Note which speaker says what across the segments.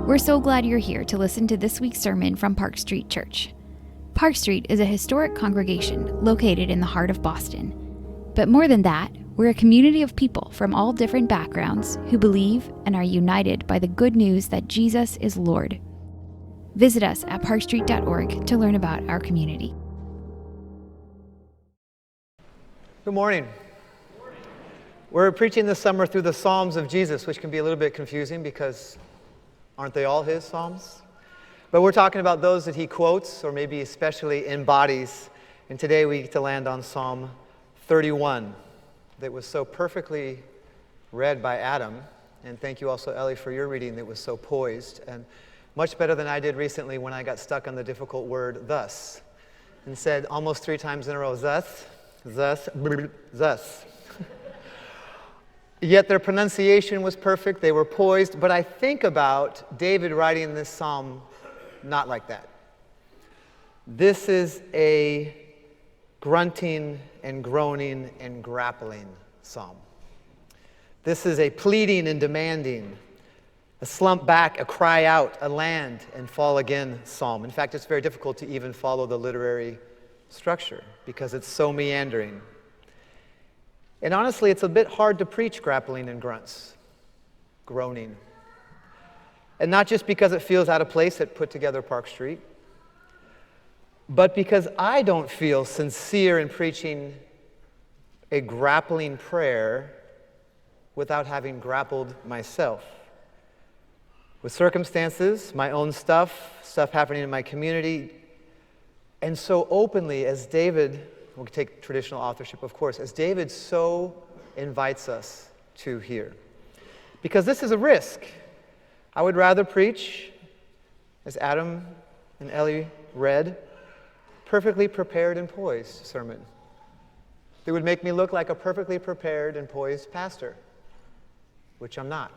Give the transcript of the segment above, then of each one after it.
Speaker 1: We're so glad you're here to listen to this week's sermon from Park Street Church. Park Street is a historic congregation located in the heart of Boston. But more than that, we're a community of people from all different backgrounds who believe and are united by the good news that Jesus is Lord. Visit us at parkstreet.org to learn about our community.
Speaker 2: Good morning. We're preaching this summer through the Psalms of Jesus, which can be a little bit confusing because aren't they all his Psalms? But we're talking about those that he quotes or maybe especially embodies. And today we get to land on Psalm 31 that was so perfectly read by Adam. And thank you also, Ellie, for your reading that was so poised and much better than I did recently when I got stuck on the difficult word thus and said almost 3 times in a row, thus, thus, thus. Yet their pronunciation was perfect, they were poised, but I think about David writing this psalm not like that. This is a grunting and groaning and grappling psalm. This is a pleading and demanding, a slump back, a cry out, a land and fall again psalm. In fact, it's very difficult to even follow the literary structure because it's so meandering. And honestly, it's a bit hard to preach grappling and grunts, groaning. And not just because it feels out of place at Put Together Park Street, but because I don't feel sincere in preaching a grappling prayer without having grappled myself with circumstances, my own stuff happening in my community, and so openly as David, we'll take traditional authorship, of course, as David so invites us to here. Because this is a risk. I would rather preach, as Adam and Ellie read, perfectly prepared and poised sermon. That would make me look like a perfectly prepared and poised pastor, which I'm not.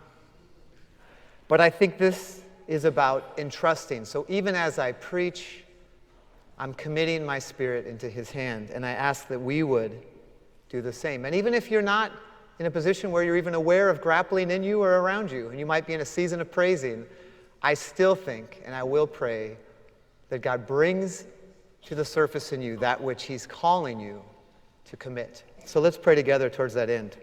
Speaker 2: But I think this is about entrusting. So even as I preach, I'm committing my spirit into his hand, and I ask that we would do the same. And even if you're not in a position where you're even aware of grappling in you or around you, and you might be in a season of praising, I still think, and I will pray, that God brings to the surface in you that which he's calling you to commit. So let's pray together towards that end.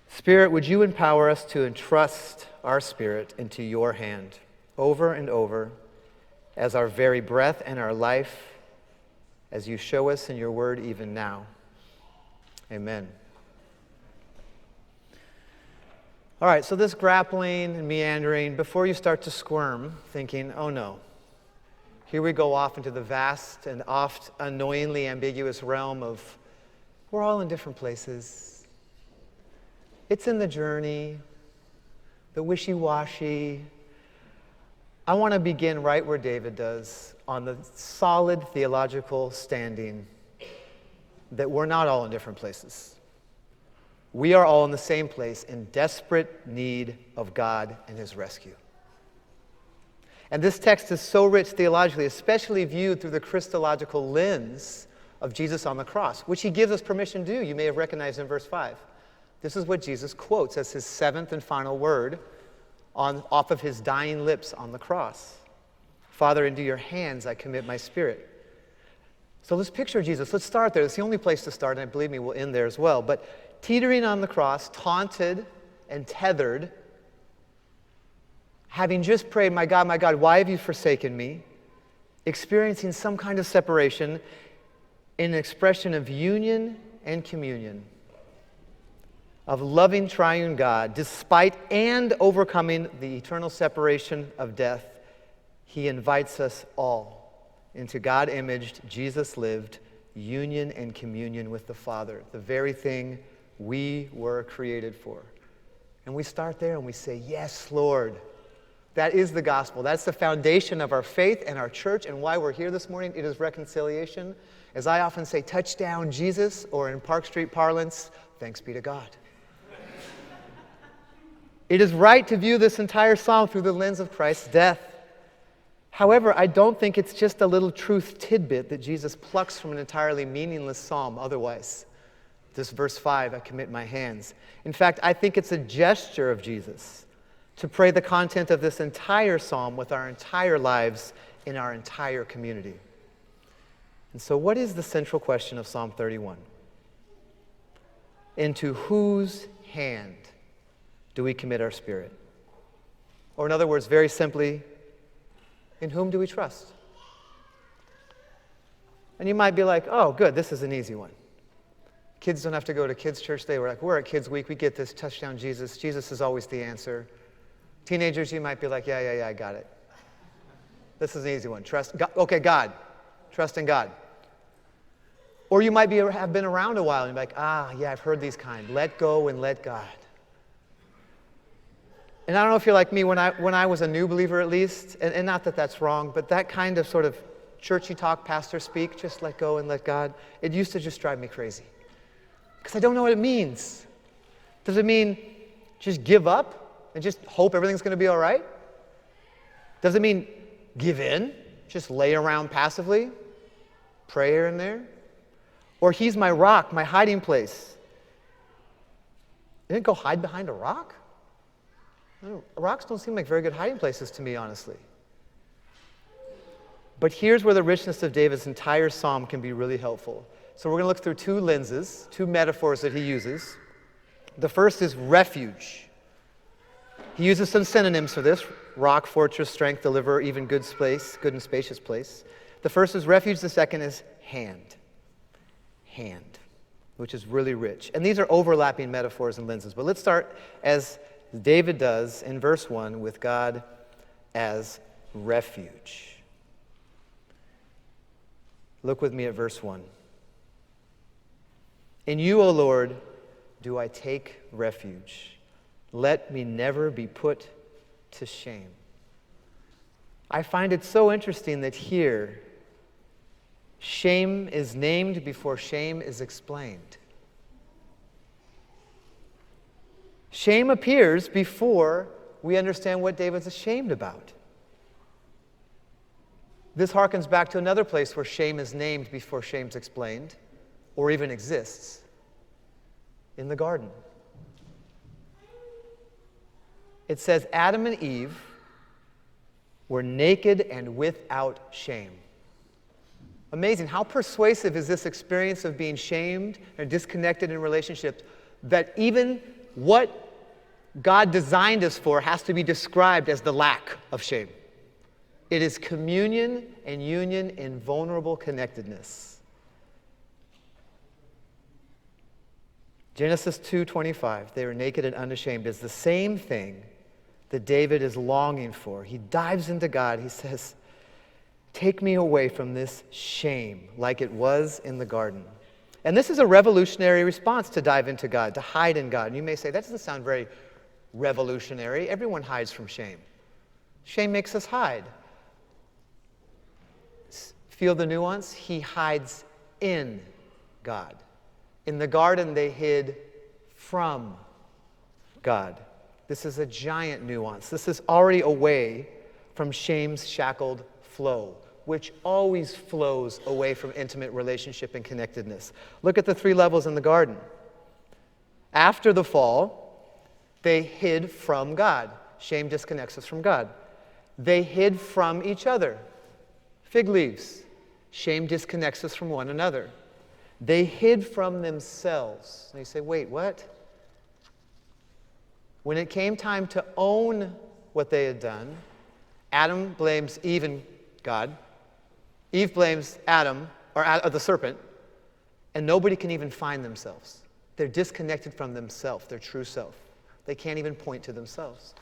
Speaker 2: Spirit, would you empower us to entrust our spirit into your hand over and over as our very breath and our life, as you show us in your word even now. Amen. All right, so this grappling and meandering, before you start to squirm, thinking, oh no, here we go off into the vast and oft annoyingly ambiguous realm of we're all in different places. It's in the journey, the wishy-washy. I want to begin right where David does, on the solid theological standing that we're not all in different places. We are all in the same place in desperate need of God and his rescue. And this text is so rich theologically, especially viewed through the Christological lens of Jesus on the cross, which he gives us permission to do. You may have recognized in verse 5. This is what Jesus quotes as his 7th and final word off of his dying lips on the cross. Father, into your hands I commit my spirit. So let's picture Jesus. Let's start there. It's the only place to start, and believe me, we'll end there as well. But teetering on the cross, taunted and tethered, having just prayed, my God, why have you forsaken me? Experiencing some kind of separation in an expression of union and communion, of loving triune God, despite and overcoming the eternal separation of death, he invites us all into God-imaged, Jesus-lived union and communion with the Father, the very thing we were created for. And we start there and we say, yes, Lord. That is the gospel. That's the foundation of our faith and our church and why we're here this morning. It is reconciliation. As I often say, touchdown Jesus, or in Park Street parlance, thanks be to God. It is right to view this entire psalm through the lens of Christ's death. However, I don't think it's just a little truth tidbit that Jesus plucks from an entirely meaningless psalm otherwise. This verse 5, I commit my hands. In fact, I think it's a gesture of Jesus to pray the content of this entire psalm with our entire lives in our entire community. And so what is the central question of Psalm 31? Into whose hand do we commit our spirit? Or in other words, very simply, in whom do we trust? And you might be like, oh, good, this is an easy one. Kids don't have to go to kids' church. They were like, we're at Kids Week. We get this touchdown Jesus. Jesus is always the answer. Teenagers, you might be like, yeah, I got it. This is an easy one. Trust God. Okay, God. Trust in God. Or you might have been around a while and you're like, yeah, I've heard these kind. Let go and let God. And I don't know if you're like me, when I was a new believer at least, and not that that's wrong, but that kind of sort of churchy talk, pastor speak, just let go and let God, it used to just drive me crazy. Because I don't know what it means. Does it mean just give up and just hope everything's going to be all right? Does it mean give in, just lay around passively, pray here and there? Or he's my rock, my hiding place. You didn't go hide behind a rock? Rocks don't seem like very good hiding places to me, honestly. But here's where the richness of David's entire psalm can be really helpful. So we're going to look through two lenses, two metaphors that he uses. The first is refuge. He uses some synonyms for this: rock, fortress, strength, deliverer, even good place, good and spacious place. The first is refuge, the second is hand. Hand, which is really rich. And these are overlapping metaphors and lenses. But let's start, as David does in verse 1, with God as refuge. Look with me at verse 1. In you, O Lord, do I take refuge. Let me never be put to shame. I find it so interesting that here, shame is named before shame is explained. Shame appears before we understand what David's ashamed about. This harkens back to another place where shame is named before shame's explained, or even exists, in the garden. It says Adam and Eve were naked and without shame. Amazing. How persuasive is this experience of being shamed or disconnected in relationships, that even what God designed us for has to be described as the lack of shame. It is communion and union in vulnerable connectedness. Genesis 2:25, they were naked and unashamed, is the same thing that David is longing for. He dives into God. He says, take me away from this shame, like it was in the garden. And this is a revolutionary response to dive into God, to hide in God. And you may say, that doesn't sound very revolutionary. Everyone hides from shame. Shame makes us hide. Feel the nuance? He hides in God. In the garden, they hid from God. This is a giant nuance. This is already away from shame's shackled flow, which always flows away from intimate relationship and connectedness. Look at the three levels in the garden. After the fall, they hid from God. Shame disconnects us from God. They hid from each other. Fig leaves. Shame disconnects us from one another. They hid from themselves. And you say, wait, what? When it came time to own what they had done, Adam blames Eve and God. Eve blames Adam, or the serpent, and nobody can even find themselves. They're disconnected from themselves, their true self. They can't even point to themselves.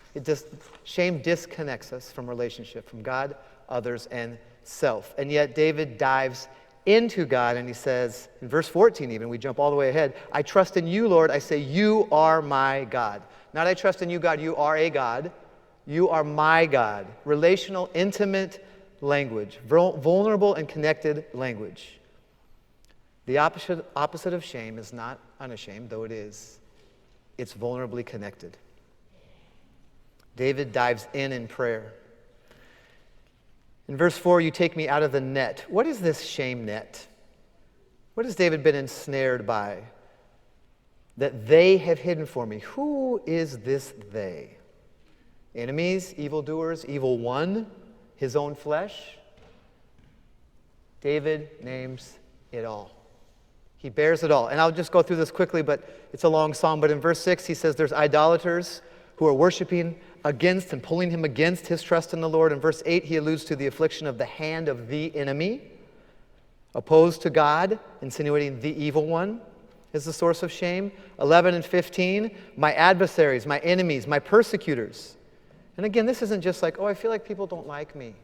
Speaker 2: Shame disconnects us from relationship, from God, others, and self. And yet David dives into God, and he says, in verse 14 even, we jump all the way ahead, I trust in you, Lord. I say, you are my God. Not I trust in you, God. You are a God. You are my God. Relational, intimate language. Vulnerable and connected language. The opposite of shame is not unashamed, though it is. It's vulnerably connected. David dives in prayer. In verse 4, you take me out of the net. What is this shame net? What has David been ensnared by? that they have hidden for me. Who is this they? Enemies, evildoers, evil one, his own flesh? David names it all. He bears it all. And I'll just go through this quickly, but it's a long psalm. But in verse 6, he says there's idolaters who are worshiping against and pulling him against his trust in the Lord. In verse 8, he alludes to the affliction of the hand of the enemy, opposed to God, insinuating the evil one is the source of shame. 11 and 15, my adversaries, my enemies, my persecutors. And again, this isn't just like, oh, I feel like people don't like me.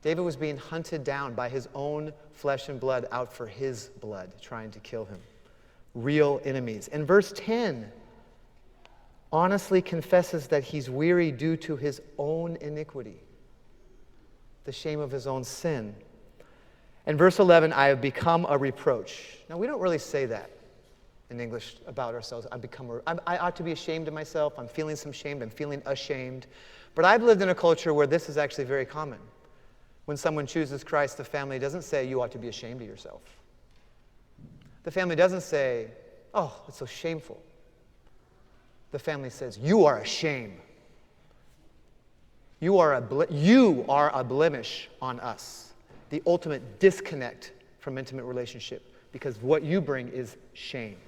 Speaker 2: David was being hunted down by his own flesh and blood out for his blood, trying to kill him. Real enemies. And verse 10 honestly confesses that he's weary due to his own iniquity, the shame of his own sin. And verse 11, I have become a reproach. Now, we don't really say that in English about ourselves. I ought to be ashamed of myself. I'm feeling some shame. I'm feeling ashamed. But I've lived in a culture where this is actually very common. When someone chooses Christ, the family doesn't say, you ought to be ashamed of yourself. The family doesn't say, oh, it's so shameful. The family says, you are a shame. You are a blemish on us. The ultimate disconnect from intimate relationship, because what you bring is shame.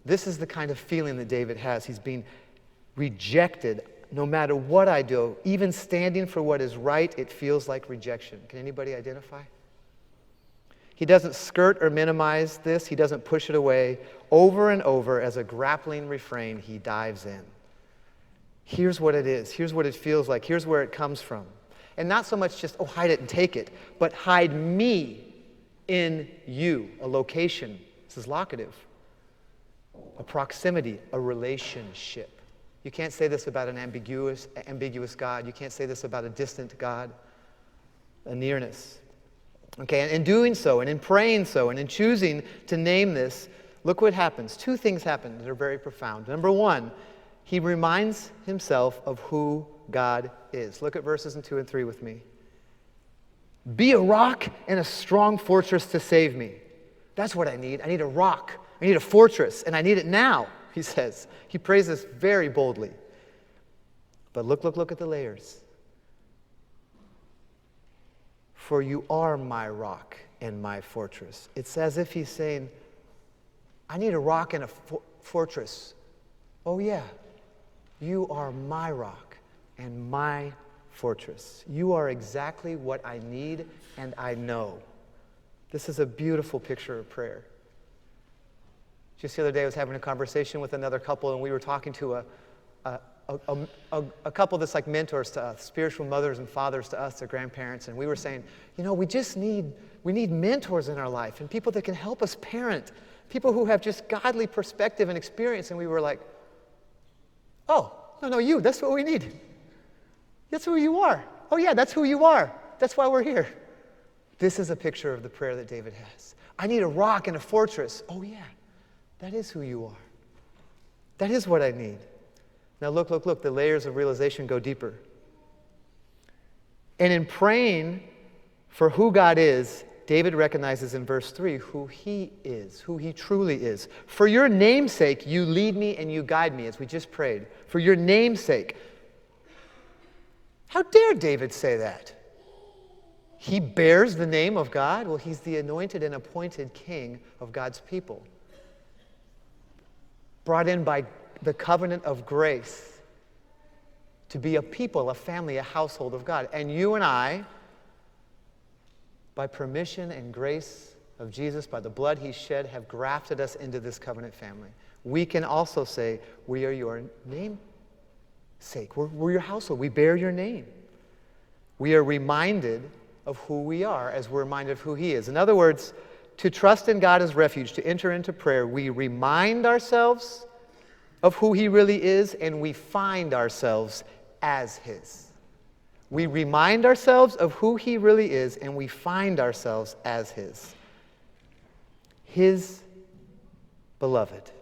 Speaker 2: This is the kind of feeling that David has. He's being rejected. No matter what I do, even standing for what is right, it feels like rejection. Can anybody identify? He doesn't skirt or minimize this. He doesn't push it away. Over and over, as a grappling refrain, he dives in. Here's what it is. Here's what it feels like. Here's where it comes from. And not so much just, oh, hide it and take it, but hide me in you. A location. This is locative. A proximity, a relationship. You can't say this about an ambiguous God. You can't say this about a distant God, a nearness. Okay, and in doing so, and in praying so, and in choosing to name this, look what happens. Two things happen that are very profound. Number one, he reminds himself of who God is. Look at verses 2 and 3 with me. Be a rock and a strong fortress to save me. That's what I need. I need a rock. I need a fortress, and I need it now, he says. He prays this very boldly. But look at the layers. For you are my rock and my fortress. It's as if he's saying, I need a rock and a fortress. Oh yeah, you are my rock and my fortress. You are exactly what I need and I know. This is a beautiful picture of prayer. Just the other day I was having a conversation with another couple, and we were talking to a couple that's like mentors to us, spiritual mothers and fathers to us, their grandparents, and we were saying, we need mentors in our life and people that can help us parent, people who have just godly perspective and experience. And we were like, oh, no, you, that's what we need. That's who you are. Oh yeah, that's who you are. That's why we're here. This is a picture of the prayer that David has. I need a rock and a fortress. Oh yeah, that is who you are. That is what I need. Now look, the layers of realization go deeper. And in praying for who God is, David recognizes in verse 3 who he is, who he truly is. For your name's sake, you lead me and you guide me, as we just prayed. For your name's sake. How dare David say that? He bears the name of God? Well, he's the anointed and appointed king of God's people. Brought in by the covenant of grace to be a people, a family, a household of God. And you and I, by permission and grace of Jesus, by the blood he shed, have grafted us into this covenant family. We can also say, we are your namesake. We're your household. We bear your name. We are reminded of who we are as we're reminded of who he is. In other words, to trust in God as refuge, to enter into prayer, we remind ourselves of who he really is, and we find ourselves as his. We remind ourselves of who he really is, and we find ourselves as his beloved,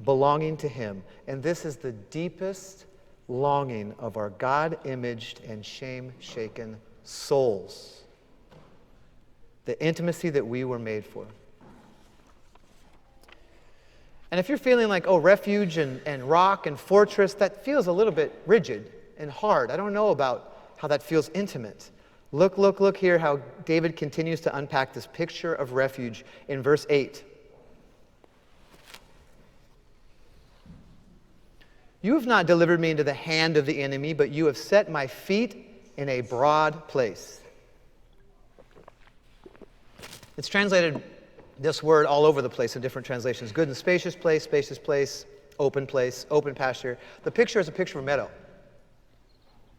Speaker 2: belonging to him. And this is the deepest longing of our God-imaged and shame-shaken souls. The intimacy that we were made for. And if you're feeling like, oh, refuge and rock and fortress, that feels a little bit rigid and hard. I don't know about how that feels intimate. Look here how David continues to unpack this picture of refuge in verse 8. You have not delivered me into the hand of the enemy, but you have set my feet in a broad place. It's translated this word all over the place in different translations. Good and spacious place, open pasture. The picture is a picture of a meadow.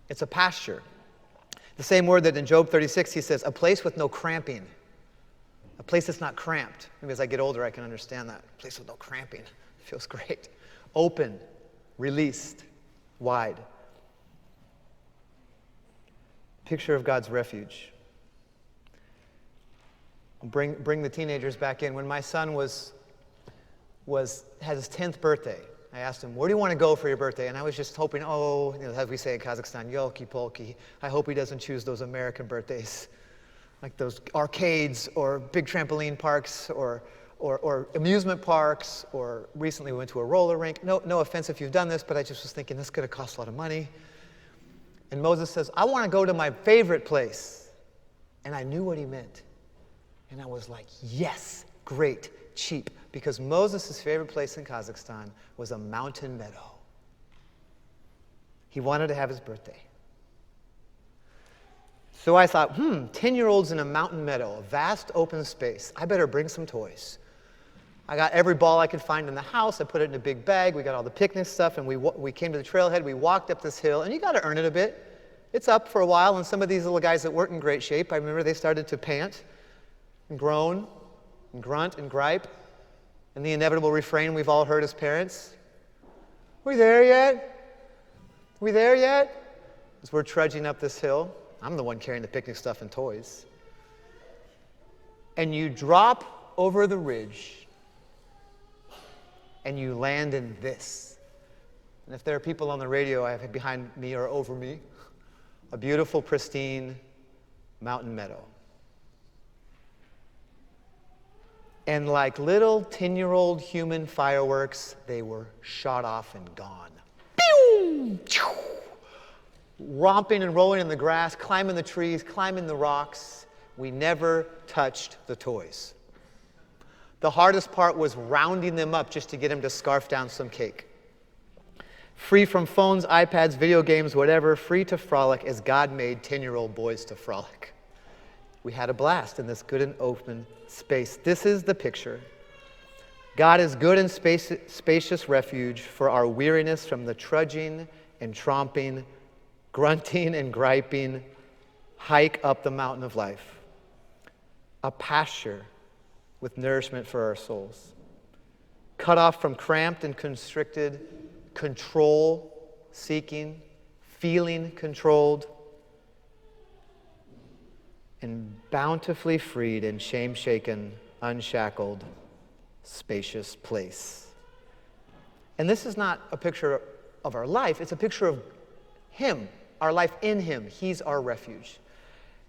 Speaker 2: It's a pasture. The same word that in Job 36 he says, a place with no cramping. A place that's not cramped. Maybe as I get older I can understand that. A place with no cramping. It feels great. Open, released, wide. Picture of God's refuge. Bring the teenagers back in. When my son had his 10th birthday, I asked him, where do you want to go for your birthday? And I was just hoping, as we say in Kazakhstan, yolki polki. I hope he doesn't choose those American birthdays, like those arcades or big trampoline parks or amusement parks, or recently we went to a roller rink. No offense if you've done this, but I just was thinking this could have cost a lot of money. And Moses says, I want to go to my favorite place. And I knew what he meant. And I was like, yes, great, cheap. Because Moses' favorite place in Kazakhstan was a mountain meadow. He wanted to have his birthday. So I thought, 10-year-olds in a mountain meadow, a vast open space. I better bring some toys. I got every ball I could find in the house. I put it in a big bag. We got all the picnic stuff, and we came to the trailhead. We walked up this hill, and you got to earn it a bit. It's up for a while, and some of these little guys that weren't in great shape, I remember they started to pant and groan and grunt and gripe. And the inevitable refrain we've all heard as parents, we there yet? We there yet? As we're trudging up this hill. I'm the one carrying the picnic stuff and toys. And you drop over the ridge and you land in this. And if there are people on the radio I have behind me or over me, a beautiful, pristine mountain meadow. And like little 10-year-old human fireworks, they were shot off and gone. Pew! Romping and rolling in the grass, climbing the trees, climbing the rocks. We never touched the toys. The hardest part was rounding them up just to get them to scarf down some cake. Free from phones, iPads, video games, whatever, free to frolic as God made 10-year-old boys to frolic. We had a blast in this good and open space. This is the picture. God is good and spacious refuge for our weariness from the trudging and tromping, grunting and griping hike up the mountain of life. A pasture with nourishment for our souls. Cut off from cramped and constricted, control-seeking, feeling controlled, and bountifully freed and shame-shaken, unshackled, spacious place. And this is not a picture of our life, it's a picture of Him, our life in Him. He's our refuge.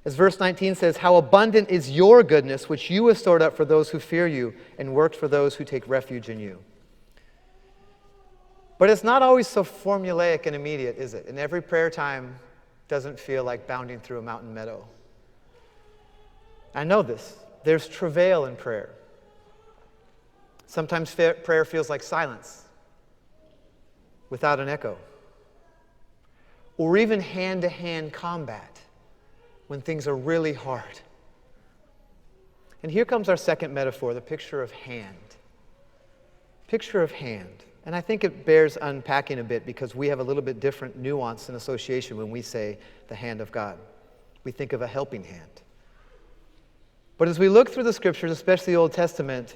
Speaker 2: As verse 19 says, how abundant is your goodness, which you have stored up for those who fear you and worked for those who take refuge in you. But it's not always so formulaic and immediate, is it? And every prayer time doesn't feel like bounding through a mountain meadow. I know this. There's travail in prayer. Sometimes prayer feels like silence without an echo. Or even hand-to-hand combat when things are really hard. And here comes our second metaphor, the picture of hand. Picture of hand. And I think it bears unpacking a bit because we have a little bit different nuance and association when we say the hand of God. We think of a helping hand. But as we look through the scriptures, especially the Old Testament,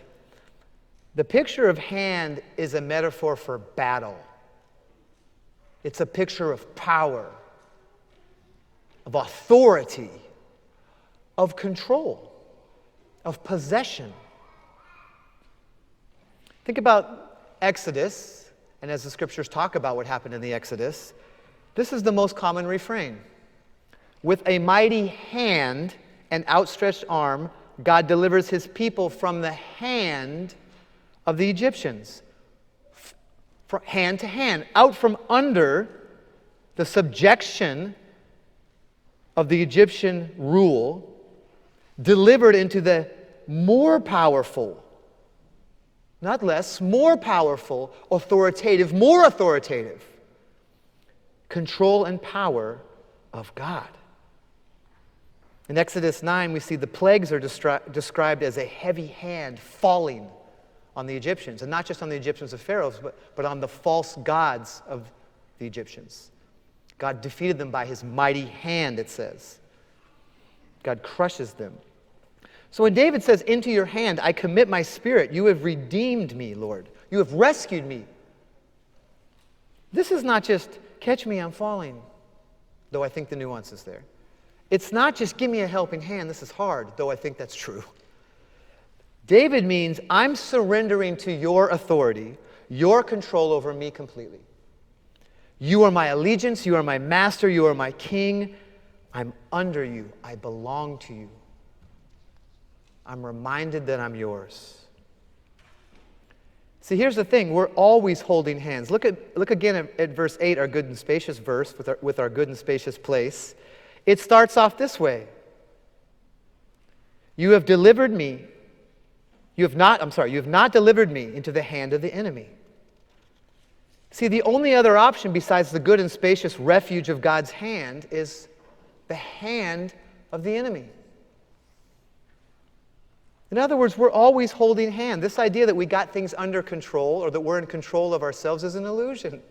Speaker 2: the picture of hand is a metaphor for battle. It's a picture of power, of authority, of control, of possession. Think about Exodus, and as the scriptures talk about what happened in the Exodus, this is the most common refrain. With a mighty hand and outstretched arm, God delivers His people from the hand of the Egyptians. from hand to hand, out from under the subjection of the Egyptian rule, delivered into the more powerful, not less, more powerful, authoritative, more authoritative control and power of God. In Exodus 9, we see the plagues are described as a heavy hand falling on the Egyptians, and not just on the Egyptians of Pharaoh, but on the false gods of the Egyptians. God defeated them by his mighty hand, it says. God crushes them. So when David says, into your hand I commit my spirit, you have redeemed me, Lord. You have rescued me. This is not just, catch me, I'm falling, though I think the nuance is there. It's not just give me a helping hand, this is hard, though I think that's true. David means I'm surrendering to your authority, your control over me completely. You are my allegiance, you are my master, you are my king. I'm under you, I belong to you. I'm reminded that I'm yours. See, here's the thing, we're always holding hands. Look again at verse 8, our good and spacious verse, with our good and spacious place. It starts off this way. You have delivered me. You have not delivered me into the hand of the enemy. See, the only other option besides the good and spacious refuge of God's hand is the hand of the enemy. In other words, we're always holding hand. This idea that we got things under control or that we're in control of ourselves is an illusion.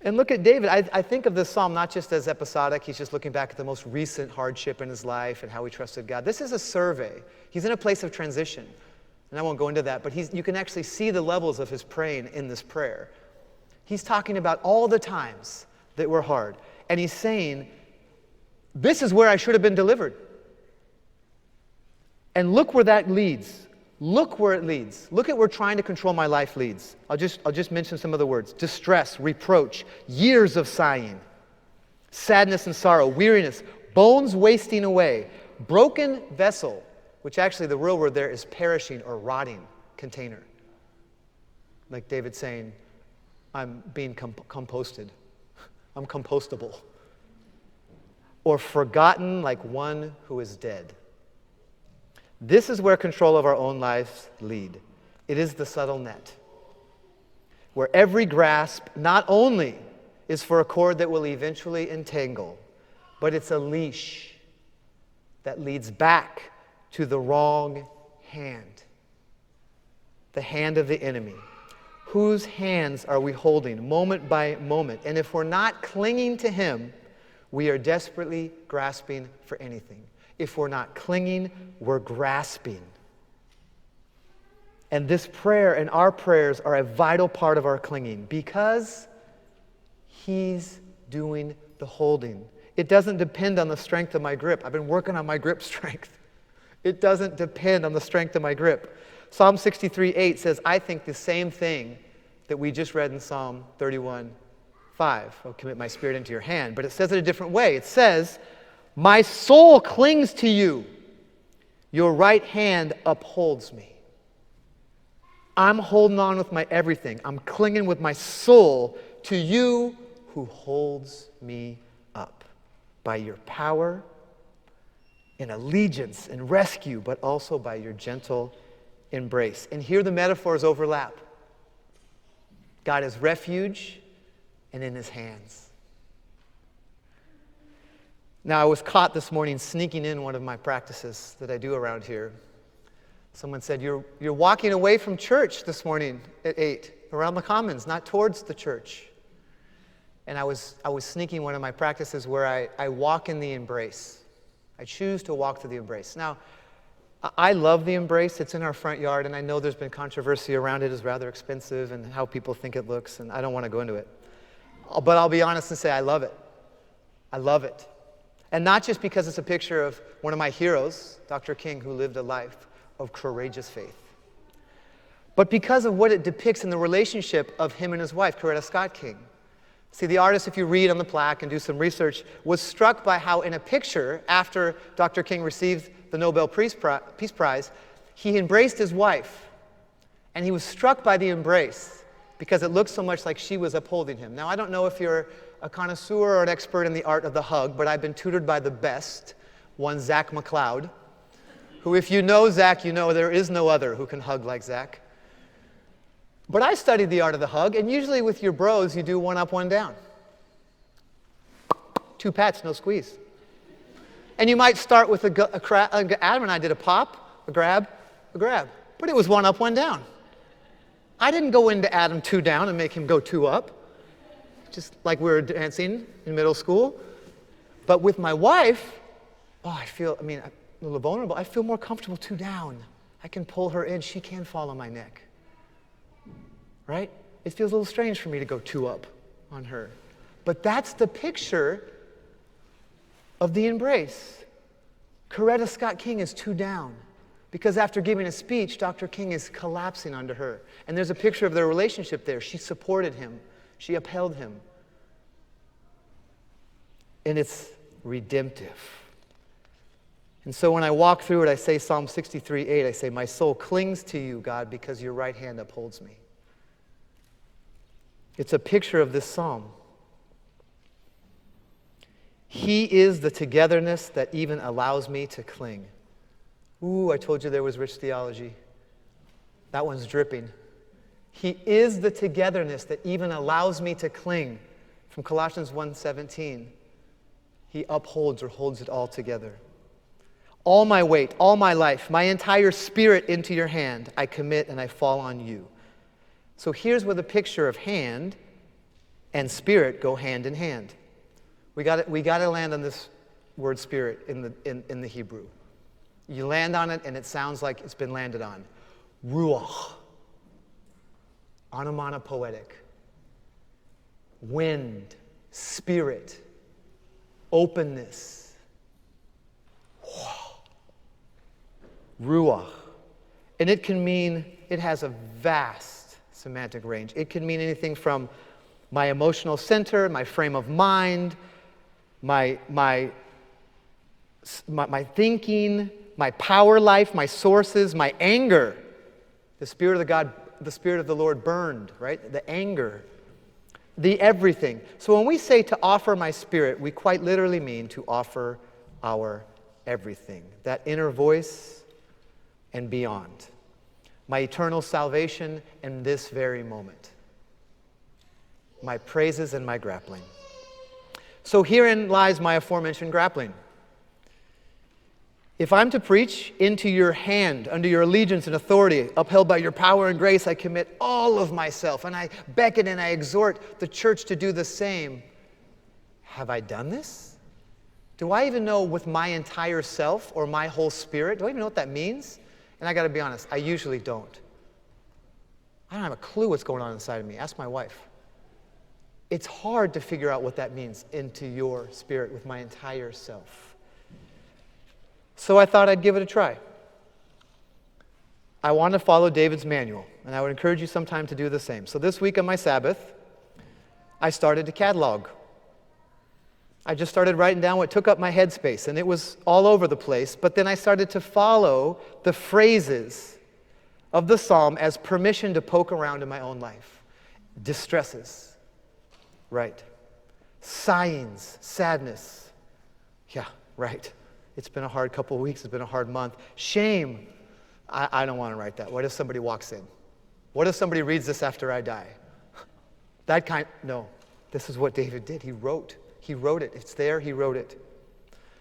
Speaker 2: And look at David. I think of this psalm not just as episodic. He's just looking back at the most recent hardship in his life and how he trusted God. This is a survey. He's in a place of transition. And I won't go into that, but you can actually see the levels of his praying in this prayer. He's talking about all the times that were hard. And he's saying, this is where I should have been delivered. And look where that leads. Look where it leads. Look at where trying to control my life leads. I'll just mention some of the words. Distress, reproach, years of sighing, sadness and sorrow, weariness, bones wasting away, broken vessel, which actually the real word there is perishing or rotting container. Like David saying, I'm being composted. I'm compostable. Or forgotten like one who is dead. This is where control of our own lives lead. It is the subtle net, where every grasp not only is for a cord that will eventually entangle, but it's a leash that leads back to the wrong hand, the hand of the enemy. Whose hands are we holding moment by moment? And if we're not clinging to him, we are desperately grasping for anything. If we're not clinging, we're grasping. And this prayer and our prayers are a vital part of our clinging because he's doing the holding. It doesn't depend on the strength of my grip. I've been working on my grip strength. It doesn't depend on the strength of my grip. Psalm 63:8 says, I think the same thing that we just read in Psalm 31:5. I'll commit my spirit into your hand. But it says it a different way. It says, my soul clings to you. Your right hand upholds me. I'm holding on with my everything. I'm clinging with my soul to you who holds me up by your power and allegiance and rescue, but also by your gentle embrace. And here the metaphors overlap. God is refuge and in his hands. Now, I was caught this morning sneaking in one of my practices that I do around here. Someone said, you're walking away from church this morning at 8, around the Commons, not towards the church. And I was sneaking one of my practices where I walk in the embrace. I choose to walk to the embrace. Now, I love the embrace. It's in our front yard, and I know there's been controversy around it. It's rather expensive and how people think it looks, and I don't want to go into it. But I'll be honest and say I love it. I love it. And not just because it's a picture of one of my heroes, Dr. King, who lived a life of courageous faith, but because of what it depicts in the relationship of him and his wife, Coretta Scott King. See, the artist, if you read on the plaque and do some research, was struck by how in a picture, after Dr. King received the Nobel Peace Prize, he embraced his wife And he was struck by the embrace because it looked so much like she was upholding him. Now, I don't know if you're a connoisseur or an expert in the art of the hug, but I've been tutored by the best, one Zach McLeod, who, if you know Zach, you know there is no other who can hug like Zach. But I studied the art of the hug, and usually with your bros, you do one up, one down. 2 pats, no squeeze. And you might start with Adam and I did a pop, a grab, a grab. But it was 1 up, 1 down. I didn't go into Adam 2 down and make him go 2 up, just like we were dancing in middle school. But with my wife, I'm a little vulnerable. I feel more comfortable 2 down. I can pull her in. She can fall on my neck. Right? It feels a little strange for me to go 2 up on her. But that's the picture of the embrace. Coretta Scott King is 2 down because after giving a speech, Dr. King is collapsing onto her. And there's a picture of their relationship there. She supported him. She upheld him. And it's redemptive. And so when I walk through it, I say Psalm 63:8. I say, my soul clings to you, God, because your right hand upholds me. It's a picture of this psalm. He is the togetherness that even allows me to cling. Ooh, I told you there was rich theology. That one's dripping. He is the togetherness that even allows me to cling. From Colossians 1:17. He upholds or holds it all together. All my weight, all my life, my entire spirit into your hand, I commit and I fall on you. So here's where the picture of hand and spirit go hand in hand. We got to land on this word spirit in the Hebrew. You land on it and it sounds like it's been landed on. Ruach. Onomatopoetic. Wind. Spirit. Openness. Ruach. And it can mean, it has a vast semantic range. It can mean anything from my emotional center, my frame of mind, my thinking, my power life, my sources, my anger. The Spirit of the Lord burned, right? The anger, the everything. So when we say to offer my spirit, we quite literally mean to offer our everything. That inner voice and beyond. My eternal salvation in this very moment. My praises and my grappling. So herein lies my aforementioned grappling. If I'm to preach into your hand, under your allegiance and authority, upheld by your power and grace, I commit all of myself, and I beckon and I exhort the church to do the same. Have I done this? Do I even know with my entire self or my whole spirit? Do I even know what that means? And I got to be honest, I usually don't. I don't have a clue what's going on inside of me. Ask my wife. It's hard to figure out what that means into your spirit with my entire self. So I thought I'd give it a try. I want to follow David's manual, and I would encourage you sometime to do the same. So this week on my Sabbath, I started to catalog. I just started writing down what took up my headspace, and it was all over the place. But then I started to follow the phrases of the psalm as permission to poke around in my own life. Distresses, right. Sighings, sadness, yeah, right. It's been a hard couple of weeks. It's been a hard month. Shame, I don't want to write that. What if somebody walks in? What if somebody reads this after I die? No, this is what David did. He wrote it. It's there. He wrote it.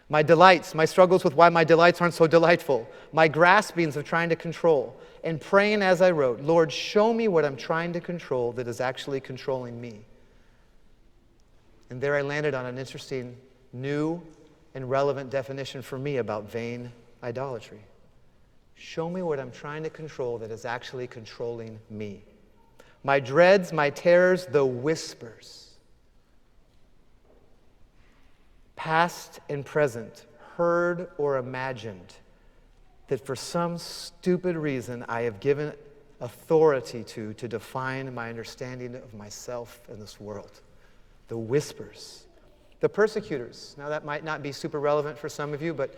Speaker 2: My delights, my struggles with why my delights aren't so delightful. My graspings of trying to control. And praying as I wrote, Lord, show me what I'm trying to control that is actually controlling me. And there I landed on an interesting, new, and relevant definition for me about vain idolatry. Show me what I'm trying to control that is actually controlling me. My dreads, my terrors, the whispers. Past and present, heard or imagined, that for some stupid reason I have given authority to define my understanding of myself and this world. The whispers. The persecutors. Now that might not be super relevant for some of you, but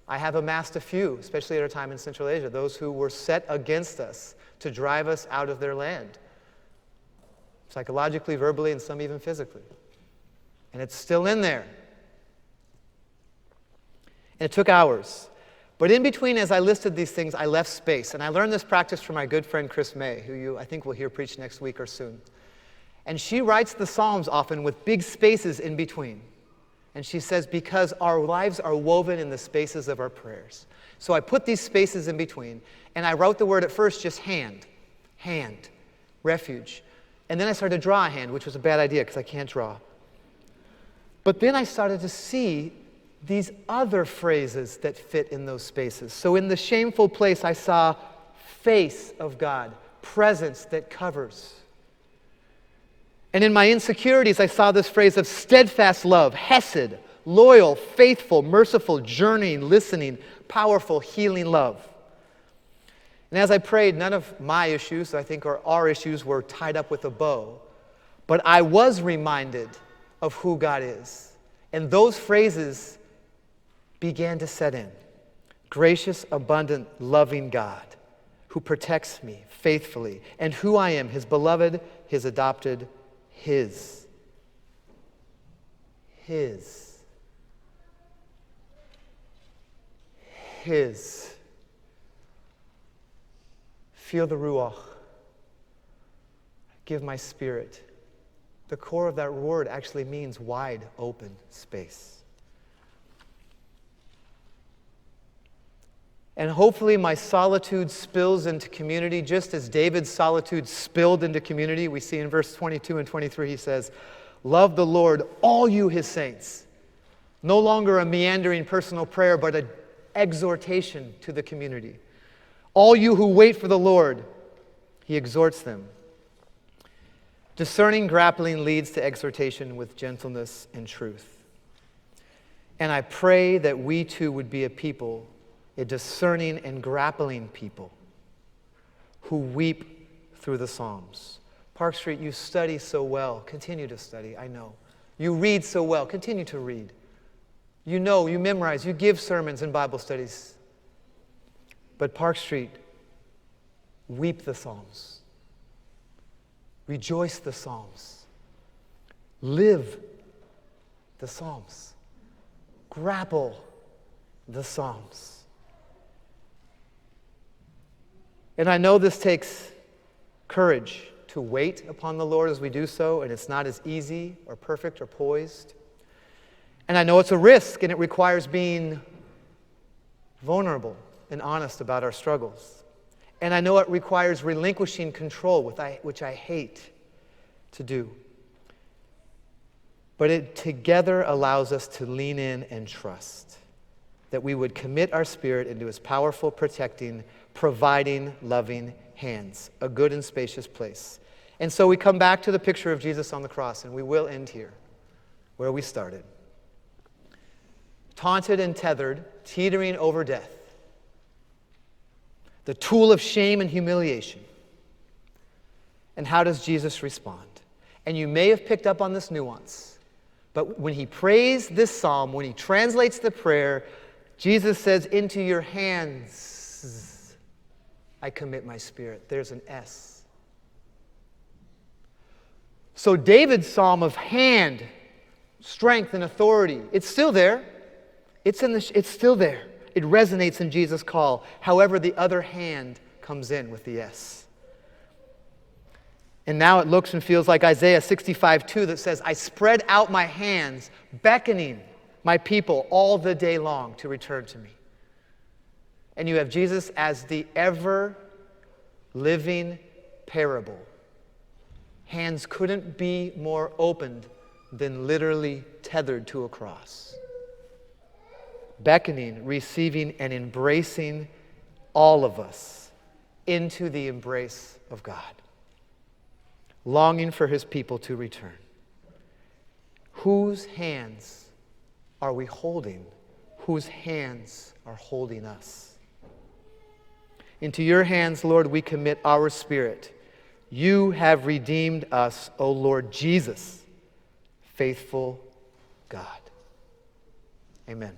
Speaker 2: I have amassed a few, especially at our time in Central Asia, those who were set against us to drive us out of their land, psychologically, verbally, and some even physically. And it's still in there. And it took hours. But in between, as I listed these things, I left space. And I learned this practice from my good friend Chris May, who you, I think, will hear preach next week or soon. And she writes the Psalms often with big spaces in between. And she says, because our lives are woven in the spaces of our prayers. So I put these spaces in between, and I wrote the word at first just hand, refuge. And then I started to draw a hand, which was a bad idea because I can't draw. But then I started to see these other phrases that fit in those spaces. So in the shameful place, I saw face of God, presence that covers. And in my insecurities, I saw this phrase of steadfast love, hesed, loyal, faithful, merciful, journeying, listening, powerful, healing love. And as I prayed, none of my issues, I think, or our issues were tied up with a bow. But I was reminded of who God is. And those phrases began to set in. Gracious, abundant, loving God who protects me faithfully, and who I am, his beloved, his adopted, his. His. His. Feel the Ruach. Give my spirit. The core of that word actually means wide open space. And hopefully my solitude spills into community, just as David's solitude spilled into community. We see in verse 22 and 23, he says, love the Lord, all you his saints. No longer a meandering personal prayer, but an exhortation to the community. All you who wait for the Lord, he exhorts them. Discerning grappling leads to exhortation with gentleness and truth. And I pray that we too would be a people, a discerning and grappling people who weep through the Psalms. Park Street, you study so well. Continue to study, I know. You read so well. Continue to read. You know, you memorize, you give sermons and Bible studies. But Park Street, weep the Psalms. Rejoice the Psalms. Live the Psalms. Grapple the Psalms. And I know this takes courage to wait upon the Lord as we do so, and it's not as easy or perfect or poised. And I know it's a risk, and it requires being vulnerable and honest about our struggles. And I know it requires relinquishing control, which I hate to do. But it together allows us to lean in and trust that we would commit our spirit into his powerful, protecting, providing, loving hands, a good and spacious place. And so we come back to the picture of Jesus on the cross, and we will end here, where we started. Taunted and tethered, teetering over death. The tool of shame and humiliation. And how does Jesus respond? And you may have picked up on this nuance, but when he prays this psalm, when he translates the prayer, Jesus says, into your hands I commit my spirit. There's an S. So David's psalm of hand, strength, and authority, it's still there. It's still there. It resonates in Jesus' call. However, the other hand comes in with the S. And now it looks and feels like Isaiah 65:2 that says, I spread out my hands, beckoning my people all the day long to return to me. And you have Jesus as the ever-living parable. Hands couldn't be more opened than literally tethered to a cross. Beckoning, receiving, and embracing all of us into the embrace of God. Longing for his people to return. Whose hands are we holding? Whose hands are holding us? Into your hands, Lord, we commit our spirit. You have redeemed us, O Lord Jesus, faithful God. Amen.